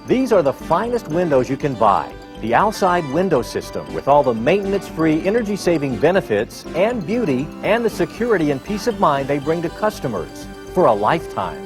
These are the finest windows you can buy. The Alside window system with all the maintenance-free, energy-saving benefits and beauty and the security and peace of mind they bring to customers for a lifetime.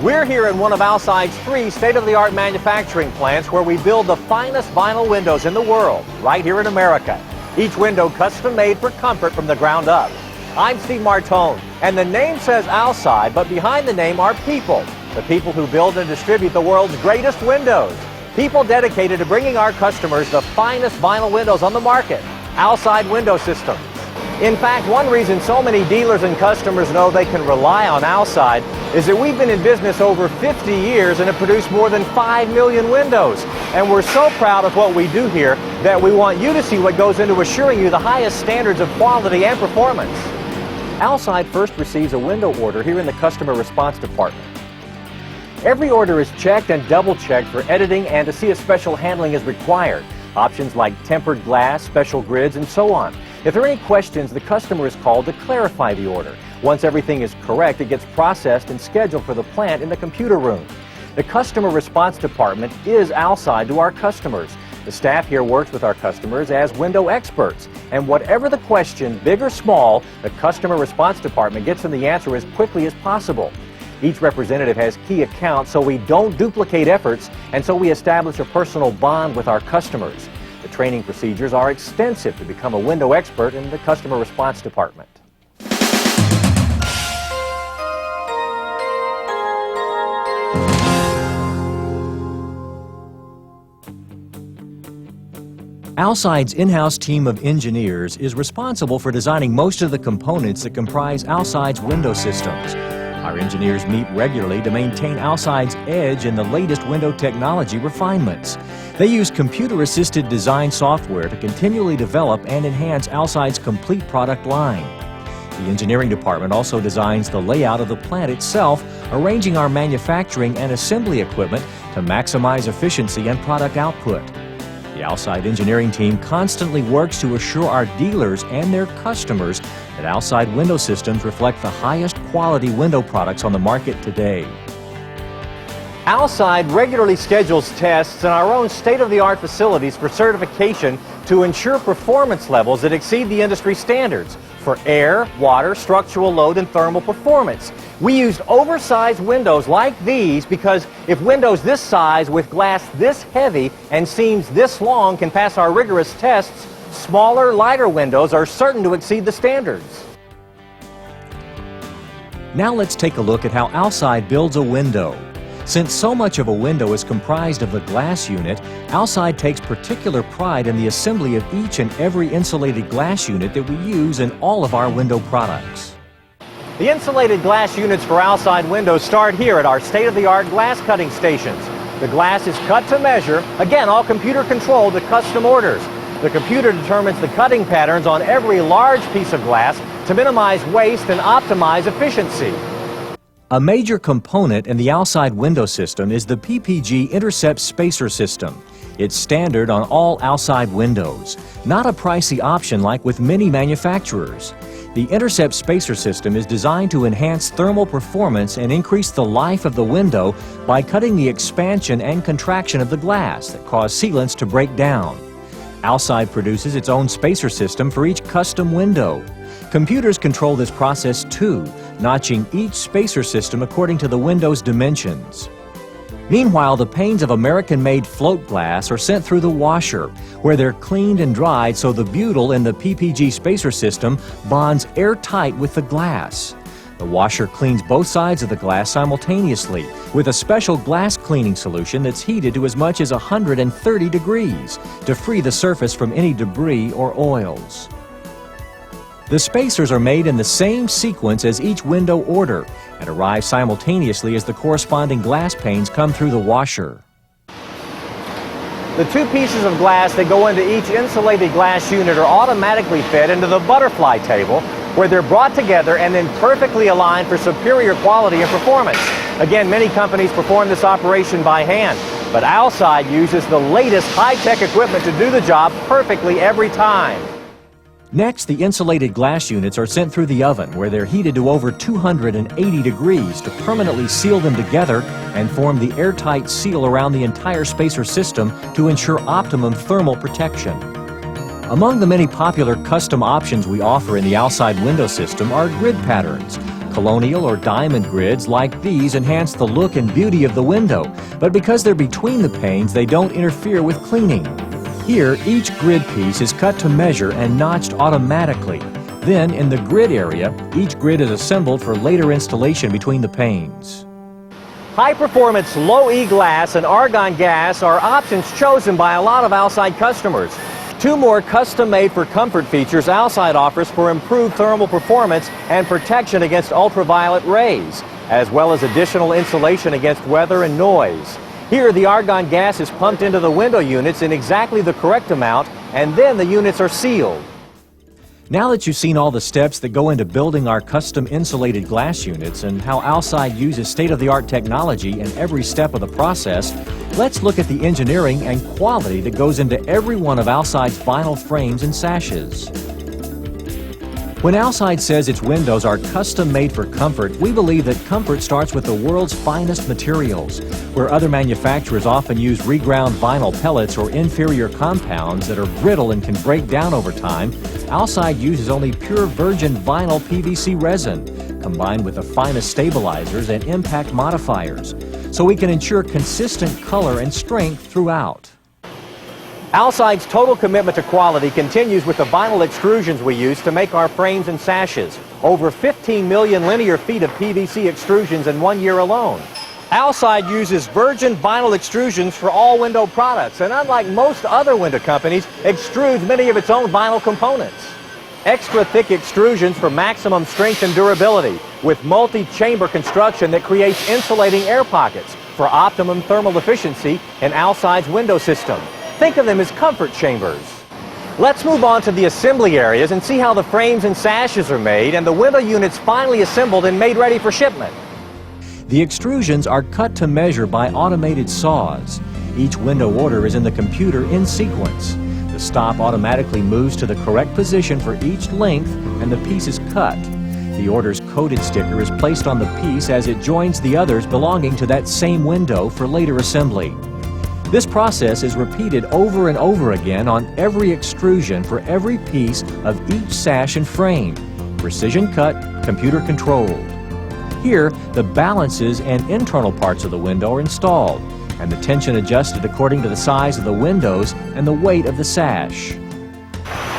We're here in one of Alside's 3 state-of-the-art manufacturing plants where we build the finest vinyl windows in the world, right here in America. Each window custom-made for comfort from the ground up. I'm Steve Martone, and the name says Alside, but behind the name are people. The people who build and distribute the world's greatest windows. People dedicated to bringing our customers the finest vinyl windows on the market. Alside Window Systems. In fact, one reason so many dealers and customers know they can rely on Alside is that we've been in business over 50 years and have produced more than 5 million windows. And we're so proud of what we do here that we want you to see what goes into assuring you the highest standards of quality and performance. Alside first receives a window order here in the customer response department. Every order is checked and double-checked for editing and to see if special handling is required. Options like tempered glass, special grids, and so on. If there are any questions, the customer is called to clarify the order. Once everything is correct, it gets processed and scheduled for the plant in the computer room. The customer response department is Alside to our customers. The staff here works with our customers as window experts. And whatever the question, big or small, the customer response department gets them the answer as quickly as possible. Each representative has key accounts, so we don't duplicate efforts, and so we establish a personal bond with our customers. The training procedures are extensive to become a window expert in the customer response department. Alside's in-house team of engineers is responsible for designing most of the components that comprise Alside's window systems. Our engineers meet regularly to maintain Alside's edge in the latest window technology refinements. They use computer-assisted design software to continually develop and enhance Alside's complete product line. The engineering department also designs the layout of the plant itself, arranging our manufacturing and assembly equipment to maximize efficiency and product output. The Alside engineering team constantly works to assure our dealers and their customers that Alside window systems reflect the highest quality window products on the market today. Alside regularly schedules tests in our own state-of-the-art facilities for certification to ensure performance levels that exceed the industry standards for air, water, structural load, and thermal performance. We used oversized windows like these because if windows this size with glass this heavy and seams this long can pass our rigorous tests, smaller, lighter windows are certain to exceed the standards. Now let's take a look at how Alside builds a window. Since so much of a window is comprised of the glass unit, Alside takes particular pride in the assembly of each and every insulated glass unit that we use in all of our window products. The insulated glass units for Alside windows start here at our state-of-the-art glass cutting stations. The glass is cut to measure, again all computer controlled to custom orders. The computer determines the cutting patterns on every large piece of glass to minimize waste and optimize efficiency. A major component in the Alside window system is the PPG Intercept Spacer System. It's standard on all Alside windows, not a pricey option like with many manufacturers. The Intercept Spacer System is designed to enhance thermal performance and increase the life of the window by cutting the expansion and contraction of the glass that cause sealants to break down. Alside produces its own spacer system for each custom window. Computers control this process too, notching each spacer system according to the window's dimensions. Meanwhile, the panes of American-made float glass are sent through the washer, where they're cleaned and dried so the butyl in the PPG spacer system bonds airtight with the glass. The washer cleans both sides of the glass simultaneously with a special glass cleaning solution that's heated to as much as 130 degrees to free the surface from any debris or oils. The spacers are made in the same sequence as each window order and arrive simultaneously as the corresponding glass panes come through the washer. The 2 pieces of glass that go into each insulated glass unit are automatically fed into the butterfly table, where they're brought together and then perfectly aligned for superior quality and performance. Again, many companies perform this operation by hand, but Alside uses the latest high-tech equipment to do the job perfectly every time. Next, the insulated glass units are sent through the oven where they're heated to over 280 degrees to permanently seal them together and form the airtight seal around the entire spacer system to ensure optimum thermal protection. Among the many popular custom options we offer in the Alside window system are grid patterns. Colonial or diamond grids like these enhance the look and beauty of the window, but because they're between the panes, they don't interfere with cleaning. Here, each grid piece is cut to measure and notched automatically. Then, in the grid area, each grid is assembled for later installation between the panes. High-performance low-E glass and argon gas are options chosen by a lot of Alside customers. Two more custom-made for comfort features Alside offers for improved thermal performance and protection against ultraviolet rays, as well as additional insulation against weather and noise. Here, the argon gas is pumped into the window units in exactly the correct amount, and then the units are sealed. Now that you've seen all the steps that go into building our custom insulated glass units and how Alside uses state-of-the-art technology in every step of the process, let's look at the engineering and quality that goes into every one of Alside's vinyl frames and sashes. When Alside says its windows are custom made for comfort, we believe that comfort starts with the world's finest materials. Where other manufacturers often use reground vinyl pellets or inferior compounds that are brittle and can break down over time, Alside uses only pure virgin vinyl PVC resin, combined with the finest stabilizers and impact modifiers, so we can ensure consistent color and strength throughout. Alside's total commitment to quality continues with the vinyl extrusions we use to make our frames and sashes. Over 15 million linear feet of PVC extrusions in 1 year alone. Alside uses virgin vinyl extrusions for all window products, and unlike most other window companies, extrudes many of its own vinyl components. Extra thick extrusions for maximum strength and durability, with multi-chamber construction that creates insulating air pockets for optimum thermal efficiency in Alside's window system. Think of them as comfort chambers. Let's move on to the assembly areas and see how the frames and sashes are made and the window units finally assembled and made ready for shipment. The extrusions are cut to measure by automated saws. Each window order is in the computer in sequence. The stop automatically moves to the correct position for each length and the piece is cut. The order's coded sticker is placed on the piece as it joins the others belonging to that same window for later assembly. This process is repeated over and over again on every extrusion for every piece of each sash and frame. Precision cut, computer controlled. Here, the balances and internal parts of the window are installed, and the tension adjusted according to the size of the windows and the weight of the sash.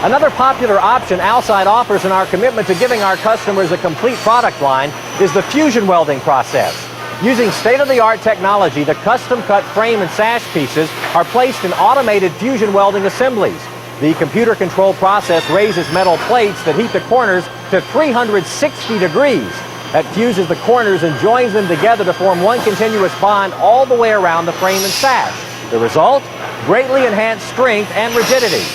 Another popular option Alside offers in our commitment to giving our customers a complete product line is the fusion welding process. Using state-of-the-art technology, the custom-cut frame and sash pieces are placed in automated fusion welding assemblies. The computer-controlled process raises metal plates that heat the corners to 360 degrees. That fuses the corners and joins them together to form one continuous bond all the way around the frame and sash. The result? Greatly enhanced strength and rigidity.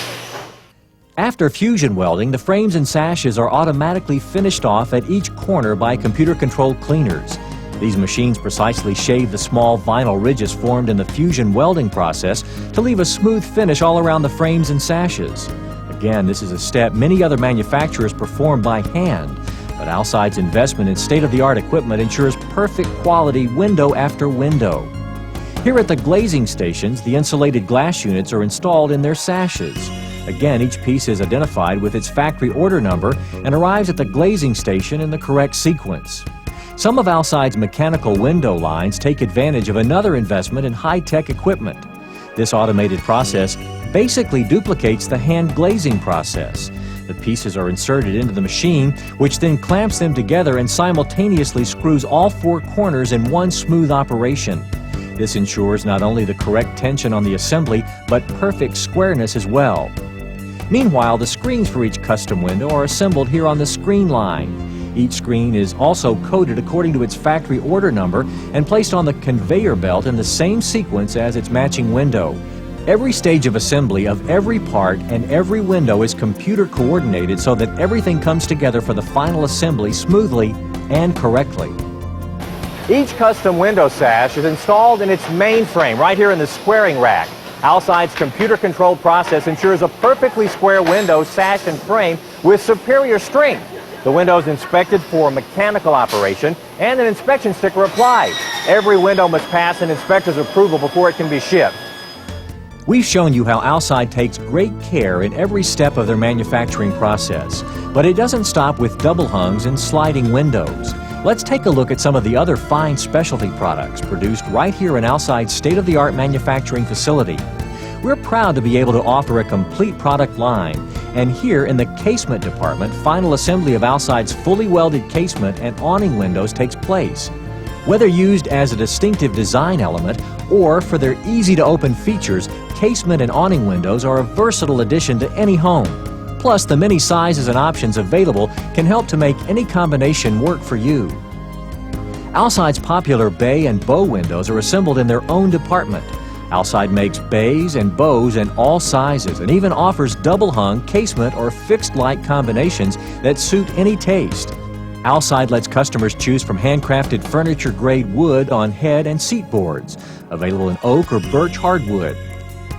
After fusion welding, the frames and sashes are automatically finished off at each corner by computer-controlled cleaners. These machines precisely shave the small vinyl ridges formed in the fusion welding process to leave a smooth finish all around the frames and sashes. Again, this is a step many other manufacturers perform by hand, but Alside's investment in state-of-the-art equipment ensures perfect quality window after window. Here at the glazing stations, the insulated glass units are installed in their sashes. Again, each piece is identified with its factory order number and arrives at the glazing station in the correct sequence. Some of Alside's mechanical window lines take advantage of another investment in high-tech equipment. This automated process basically duplicates the hand glazing process. The pieces are inserted into the machine, which then clamps them together and simultaneously screws all four corners in one smooth operation. This ensures not only the correct tension on the assembly, but perfect squareness as well. Meanwhile, the screens for each custom window are assembled here on the screen line. Each screen is also coded according to its factory order number and placed on the conveyor belt in the same sequence as its matching window. Every stage of assembly of every part and every window is computer coordinated so that everything comes together for the final assembly smoothly and correctly. Each custom window sash is installed in its main frame right here in the squaring rack. Alside's computer-controlled process ensures a perfectly square window, sash, and frame with superior strength. The window is inspected for mechanical operation and an inspection sticker applied. Every window must pass an inspector's approval before it can be shipped. We've shown you how Alside takes great care in every step of their manufacturing process, but it doesn't stop with double hungs and sliding windows. Let's take a look at some of the other fine specialty products produced right here in Alside's state-of-the-art manufacturing facility. We're proud to be able to offer a complete product line, and here in the casement department, final assembly of Alside's fully welded casement and awning windows takes place. Whether used as a distinctive design element or for their easy-to-open features, casement and awning windows are a versatile addition to any home. Plus, the many sizes and options available can help to make any combination work for you. Alside's popular bay and bow windows are assembled in their own department. Alside makes bays and bows in all sizes and even offers double-hung, casement, or fixed-light combinations that suit any taste. Alside lets customers choose from handcrafted furniture-grade wood on head and seat boards, available in oak or birch hardwood.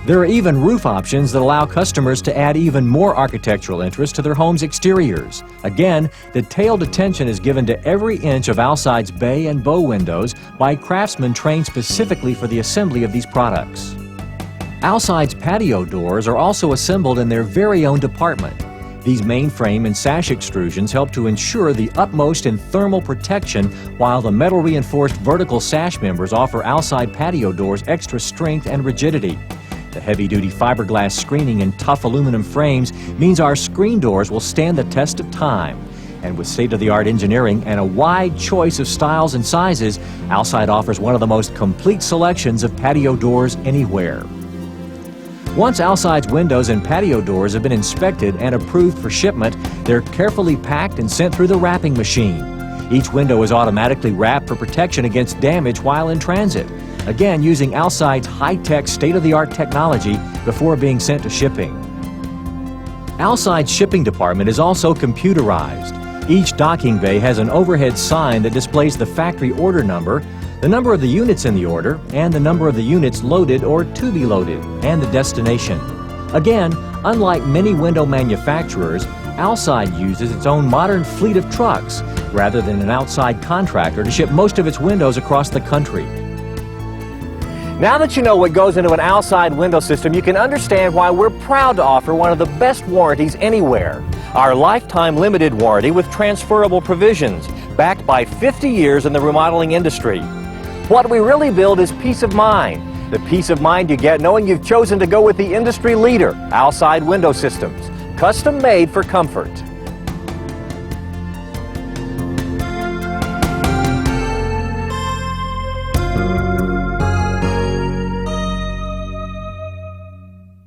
There are even roof options that allow customers to add even more architectural interest to their home's exteriors. Again, detailed attention is given to every inch of Alside's bay and bow windows by craftsmen trained specifically for the assembly of these products. Alside's patio doors are also assembled in their very own department. These mainframe and sash extrusions help to ensure the utmost in thermal protection, while the metal-reinforced vertical sash members offer Alside patio doors extra strength and rigidity. The heavy-duty fiberglass screening and tough aluminum frames means our screen doors will stand the test of time. And with state-of-the-art engineering and a wide choice of styles and sizes, Alside offers one of the most complete selections of patio doors anywhere. Once Alside's windows and patio doors have been inspected and approved for shipment, they're carefully packed and sent through the wrapping machine. Each window is automatically wrapped for protection against damage while in transit, again using Alside's high-tech, state-of-the-art technology before being sent to shipping. Alside's shipping department is also computerized. Each docking bay has an overhead sign that displays the factory order number, the number of the units in the order, and the number of the units loaded or to be loaded, and the destination. Again, unlike many window manufacturers, Alside uses its own modern fleet of trucks rather than an outside contractor to ship most of its windows across the country. Now that you know what goes into an Alside window system, you can understand why we're proud to offer one of the best warranties anywhere. Our lifetime limited warranty with transferable provisions, backed by 50 years in the remodeling industry. What we really build is peace of mind. The peace of mind you get knowing you've chosen to go with the industry leader, Alside Window Systems, custom made for comfort.